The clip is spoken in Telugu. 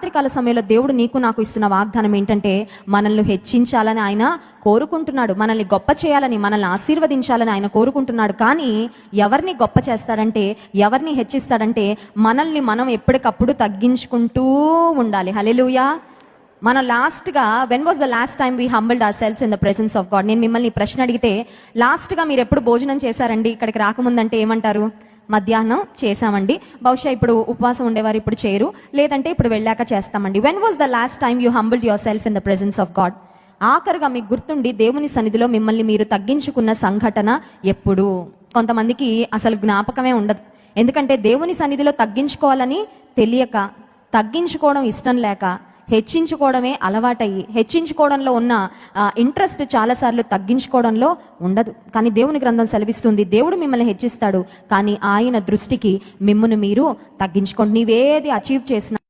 రాత్రికాల సమయంలో దేవుడు నీకు నాకు ఇస్తున్న వాగ్దానం ఏంటంటే, మనల్ని హెచ్చించాలని ఆయన కోరుకుంటున్నాడు, మనల్ని గొప్ప చేయాలని, మనల్ని ఆశీర్వదించాలని ఆయన కోరుకుంటున్నాడు. కానీ ఎవరిని గొప్ప చేస్తాడంటే, ఎవరిని హెచ్చిస్తాడంటే, మనల్ని మనం ఎప్పటికప్పుడు తగ్గించుకుంటూ ఉండాలి. హల్లెలూయా. మన లాస్ట్గా when was the last time we humbled ourselves in the presence of God? నేను మిమ్మల్ని ప్రశ్న అడిగితే, లాస్ట్గా మీరు ఎప్పుడు భోజనం చేశారండి ఇక్కడికి రాకముందంటే ఏమంటారు? మధ్యాహ్నం చేశామండి. బహుశా ఇప్పుడు ఉపవాసం ఉండేవారు ఇప్పుడు చేయరు, లేదంటే ఇప్పుడు వెళ్ళాక చేస్తామండి. When was the last time you humbled yourself in the presence of God? ఆఖరుగా మీకు గుర్తుండి దేవుని సన్నిధిలో మిమ్మల్ని మీరు తగ్గించుకున్న సంఘటన ఎప్పుడు? కొంతమందికి అసలు జ్ఞాపకమే ఉండదు. ఎందుకంటే దేవుని సన్నిధిలో తగ్గించుకోవాలని తెలియక, తగ్గించుకోవడం ఇష్టం లేక, హెచ్చించుకోవడమే అలవాటయ్యి, హెచ్చించుకోవడంలో ఉన్న ఇంట్రెస్ట్ చాలాసార్లు తగ్గించుకోవడంలో ఉండదు. కానీ దేవుని గ్రంథం సెలవిస్తుంది, దేవుడు మిమ్మల్ని హెచ్చిస్తాడు, కానీ ఆయన దృష్టికి మిమ్మల్ని మీరు తగ్గించుకోండి. నీవేది అచీవ్ చేసినా